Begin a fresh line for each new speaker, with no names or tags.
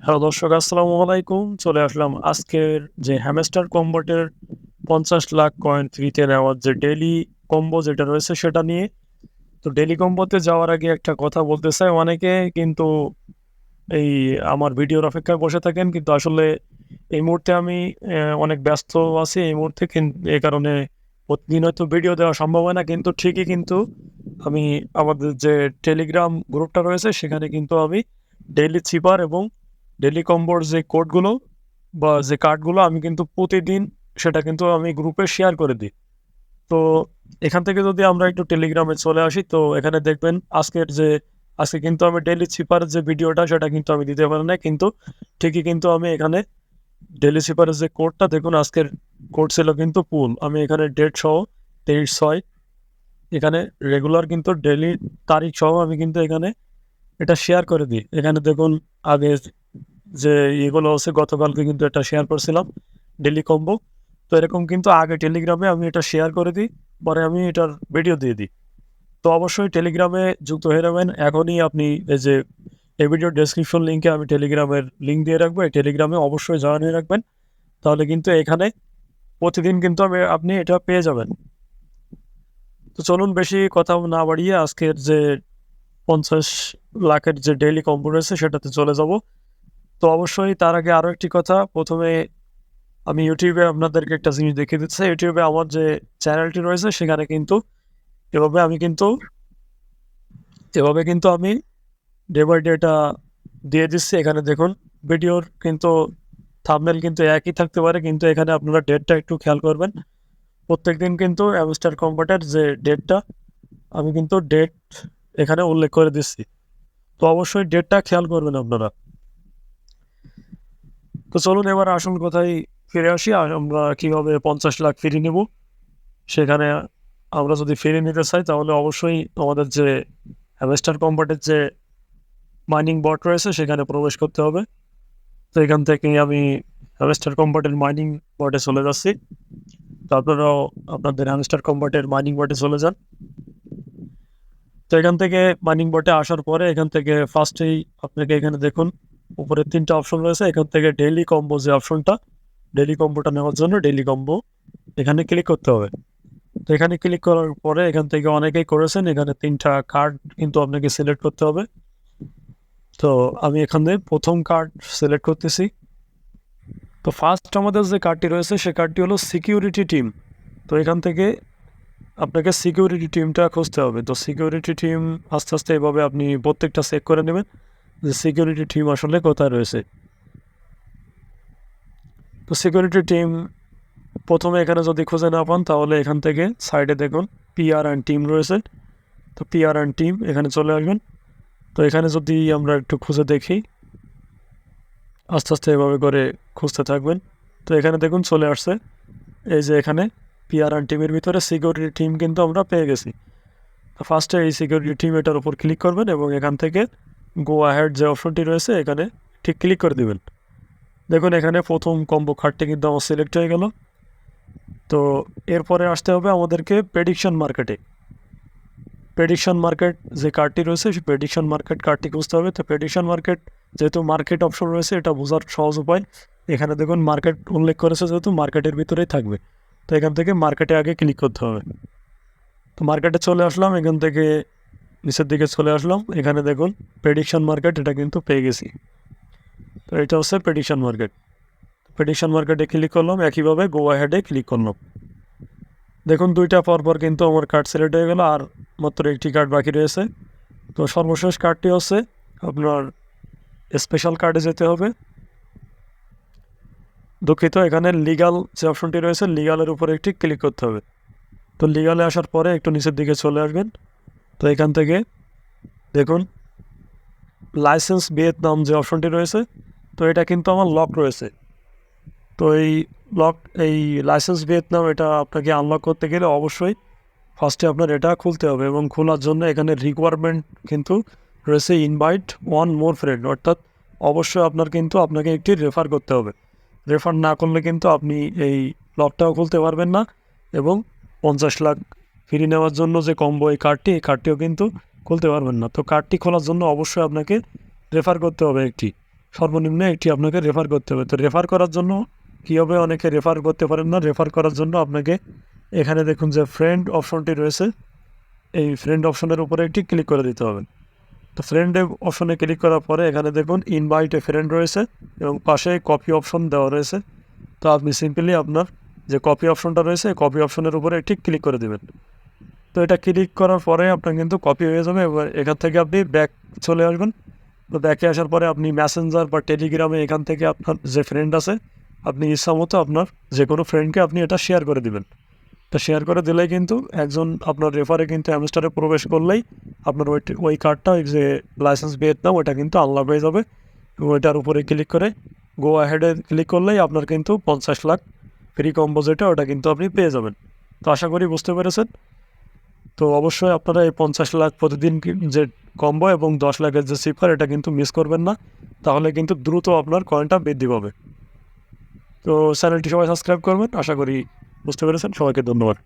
Hello দর্শক, আসসালামু আলাইকুম। চলে আসলাম আজকের যে হ্যামস্টার কম্বোটের ৫০ লাখ কয়েন ফ্রিতে নেওয়ার যে ডেইলি কম্বো যেটা রয়েছে সেটা নিয়ে। তো ডেইলি কম্বোতে যাওয়ার আগে একটা কথা বলতে চাই, অনেকে কিন্তু এই আমার ভিডিওর অপেক্ষায় বসে থাকেন, কিন্তু আসলে এই মুহূর্তে আমি অনেক ব্যস্ত আছি এই মুহূর্তে। এ কারণে প্রতিদিন হয়তো ভিডিও দেওয়া সম্ভব হয় না। কিন্তু ঠিকই কিন্তু আমি আমাদের যে টেলিগ্রাম গ্রুপটা রয়েছে সেখানে কিন্তু আমি ডেইলি চিপার এবং ডেইলি কম্বোর যে কোডগুলো বা যে কার্ডগুলো আমি কিন্তু প্রতিদিন সেটা কিন্তু আমি গ্রুপে শেয়ার করে দিই। তো এখান থেকে যদি আমরা একটু টেলিগ্রামে চলে আসি, তো এখানে দেখবেন আজকে কিন্তু আমি ডেইলি চিপার যে ভিডিওটা সেটা কিন্তু আমি দিতে পারি নাই। কিন্তু ঠিকই কিন্তু আমি এখানে ডেইলি চিপারের যে কোডটা দেখুন, আজকের কোড ছিল কিন্তু পুল। আমি এখানে ডেট সহ 23/6 এখানে রেগুলার কিন্তু ডেইলি তারিখ সহ আমি কিন্তু এখানে এটা শেয়ার করে দিই। এখানে দেখুন আগে যে এগুলো আছে, গতকালকে কিন্তু এটা শেয়ার করছিলাম ডেইলি কম্বো। তো এরকম কিন্তু আগে টেলিগ্রামে আমি এটা শেয়ার করে দিই, পরে আমি এটার ভিডিও দিয়ে দিই। তো অবশ্যই টেলিগ্রামে যুক্ত হয়ে যাবেন এখনই আপনি। এই ভিডিওর ডেসক্রিপশন লিঙ্কে আমি টেলিগ্রামের লিঙ্ক দিয়ে রাখবো। এই টেলিগ্রামে অবশ্যই জয়েন হয়ে রাখবেন। তাহলে কিন্তু এখানে প্রতিদিন কিন্তু আপনি এটা পেয়ে যাবেন। তো চলুন বেশি কথা না বাড়িয়ে আজকের যে ৫০ লাখের যে ডেইলি কম্বো রয়েছে সেটাতে চলে যাব। তো অবশ্যই তার আগে আরও একটি কথা, প্রথমে আমি ইউটিউবে আপনাদেরকে একটা জিনিস দেখিয়ে দিচ্ছি। ইউটিউবে আমার যে চ্যানেলটি রয়েছে সেখানে কিন্তু এভাবে আমি কিন্তু এভাবে কিন্তু আমি ডে বাই ডে এটা দিয়ে দিচ্ছি। এখানে দেখুন ভিডিওর কিন্তু থাম্বনেল কিন্তু একই থাকতে পারে, কিন্তু এখানে আপনারা ডেটটা একটু খেয়াল করবেন। প্রত্যেকদিন কিন্তু অ্যামস্টার কম্বাটের যে ডেটটা আমি কিন্তু ডেট এখানে উল্লেখ করে দিচ্ছি। তো অবশ্যই ডেটটা খেয়াল করবেন আপনারা। তো চলুন এবার আসল কথায় ফিরে আসি। আর আমরা কীভাবে ৫০ লাখ ফিরিয়ে নেব। সেখানে আমরা যদি ফিরিয়ে নিতে চাই তাহলে অবশ্যই আমাদের যে হ্যামস্টার কম্বাটের যে মাইনিং বট রয়েছে সেখানে প্রবেশ করতে হবে। তো এখান থেকে আমি হ্যামস্টার কম্বাটের মাইনিং বটে চলে যাচ্ছি। তো আপনারাও আপনাদের হ্যামস্টার কম্বাটের মাইনিং বটে চলে যান। তো এখান থেকে মাইনিং বটে আসার পরে এখান থেকে ফার্স্টেই আপনাকে এখানে দেখুন উপরে ৩টা অপশন রয়েছে। এখান থেকে ডেইলি কম্বো যে অপশনটা, ডেইলি কম্বোটা নেওয়ার জন্য ডেইলি কম্বো এখানে ক্লিক করতে হবে। তো এখানে ক্লিক করার পরে এখান থেকে অনেকেই করেছেন, এখানে 3টা কার্ড কিন্তু আপনাকে সিলেক্ট করতে হবে। তো আমি এখানে প্রথম কার্ড সিলেক্ট করতেছি। তো ফার্স্ট আমাদের যে কার্ডটি রয়েছে সে কার্ডটি হলো সিকিউরিটি টিম। তো এখান থেকে আপনাকে সিকিউরিটি টিমটা খুঁজতে হবে। তো সিকিউরিটি টিম আস্তে আস্তে এভাবে আপনি প্রত্যেকটা চেক করে নেবেন যে সিকিউরিটি টিম আসলে কোথায় রয়েছে। তো সিকিউরিটি টিম প্রথমে এখানে যদি খুঁজে না পান তাহলে এখান থেকে সাইডে দেখুন পিআর অ্যান্ড টিম রয়েছে। তো পিআর অ্যান্ড টিম এখানে চলে আসবেন। তো এখানে যদি আমরা একটু খুঁজে দেখি, আস্তে আস্তে এভাবে করে খুঁজতে থাকবেন। তো এখানে দেখুন চলে আসছে, এই যে এখানে পিআর অ্যান্ড টিমের ভিতরে সিকিউরিটি টিম কিন্তু আমরা পেয়ে গেছি। তো ফার্স্টে এই সিকিউরিটি টিম এটার উপর ক্লিক করবেন এবং এখান থেকে গো অ্যাহেড যে অপশনটি রয়েছে এখানে ঠিক ক্লিক করে দেবেন। দেখুন এখানে প্রথম কম্বো কার্ডটি কিন্তু আমার সিলেক্ট হয়ে গেল। তো এরপরে আসতে হবে আমাদেরকে প্রেডিকশন মার্কেটে। প্রেডিকশন মার্কেট যে কার্ডটি রয়েছে সেই প্রেডিকশন মার্কেট কার্ডটি খুঁজতে হবে। তো প্রেডিকশন মার্কেট যেহেতু মার্কেট অপশন রয়েছে এটা বোঝার সহজ উপায়, এখানে দেখুন মার্কেট উল্লেখ করেছে যেহেতু মার্কেটের ভিতরেই থাকবে। তো এখান থেকে মার্কেটে আগে ক্লিক করতে হবে। তো মার্কেটে চলে আসলাম, এখান থেকে নিচের দিকে চলে আসলাম। এখানে দেখুন প্রেডিকশন মার্কেট এটা কিন্তু পেয়ে গেছি। তো এটা হচ্ছে প্রেডিকশন মার্কেট। প্রেডিকশন মার্কেটে ক্লিক করলাম, একইভাবে গো অ্যাহেডে ক্লিক করলাম। দেখুন 2টা পরপর কিন্তু আমার কার্ড সিলেক্ট হয়ে গেল, আর মাত্র একটি কার্ড বাকি রয়েছে। তো সর্বশেষ কার্ডটি হচ্ছে আপনার স্পেশাল কার্ডে যেতে হবে। দুঃখিত, এখানে লিগাল যে অপশনটি রয়েছে লিগালের উপরে একটি ক্লিক করতে হবে। তো লিগালে আসার পরে একটু নিচের দিকে চলে আসবেন। তো এখান থেকে দেখুন লাইসেন্স ভিয়েতনাম যে অপশনটি রয়েছে, তো এটা কিন্তু আমার লক রয়েছে। তো এই লাইসেন্স ভিয়েতনাম এটা আপনাকে আনলক করতে গেলে অবশ্যই ফার্স্টে আপনার এটা খুলতে হবে, এবং খোলার জন্য এখানে রিকোয়ারমেন্ট কিন্তু রয়েছে ইনভাইট ওয়ান মোর ফ্রেন্ড, অর্থাৎ অবশ্যই আপনাকে একটি রেফার করতে হবে। রেফার না করলে কিন্তু আপনি এই লকটাও খুলতে পারবেন না, এবং ৫০ লাখ ফিরিয়ে নেওয়ার জন্য যে কম্বো এই কার্ডটিও কিন্তু খুলতে পারবেন না। তো কার্ডটি খোলার জন্য অবশ্যই আপনাকে রেফার করতে হবে একটি। সর্বনিম্ন একটি আপনাকে রেফার করতে হবে। তো রেফার করার জন্য কী হবে, অনেকে রেফার করতে পারেন না। রেফার করার জন্য আপনাকে এখানে দেখুন যে ফ্রেন্ড অপশনটি রয়েছে, এই ফ্রেন্ড অপশনের উপরে একটি ক্লিক করে দিতে হবে। তো ফ্রেন্ড অপশনে ক্লিক করার পরে এখানে দেখুন ইনভাইট এ ফ্রেন্ড রয়েছে এবং পাশে কপি অপশন দেওয়া রয়েছে। তো আপনি সিম্পলি আপনার যে কপি অপশনটা রয়েছে এই কপি অপশনের উপরে একটি ক্লিক করে দেবেন। তো এটা ক্লিক করার পরে আপনার কিন্তু কপি হয়ে যাবে। এবার এখান থেকে আপনি ব্যাক চলে আসবেন। তো ব্যাকে আসার পরে আপনি মেসেঞ্জার বা টেলিগ্রামে এখান থেকে আপনার যে ফ্রেন্ড আছে আপনি ইচ্ছা মতো আপনার যে কোনো ফ্রেন্ডকে আপনি এটা শেয়ার করে দিবেন। তো শেয়ার করে দিলেই কিন্তু একজন আপনার রেফারে কিন্তু হ্যামস্টারে প্রবেশ করলেই আপনার ওই কার্ডটা, ওই যে লাইসেন্স ভিয়েতনাম, ওইটা কিন্তু আনলক হয়ে যাবে এবং ওইটার উপরে ক্লিক করে গো অ্যাহেডে ক্লিক করলেই আপনার কিন্তু 50 লাখ ফ্রি কম্বো যেটা ওটা কিন্তু আপনি পেয়ে যাবেন। তো আশা করি বুঝতে পেরেছেন। তো অবশ্যই আপনারা এই 50 লাখ প্রতিদিন যে কম্বো এবং 10 লাখের যে সিফার এটা কিন্তু মিস করবেন না, তাহলে কিন্তু দ্রুত আপনার কয়েনটা বৃদ্ধি পাবে। তো চ্যানেলটি সবাই সাবস্ক্রাইব করবেন। আশা করি বুঝতে পেরেছেন। সবাইকে ধন্যবাদ।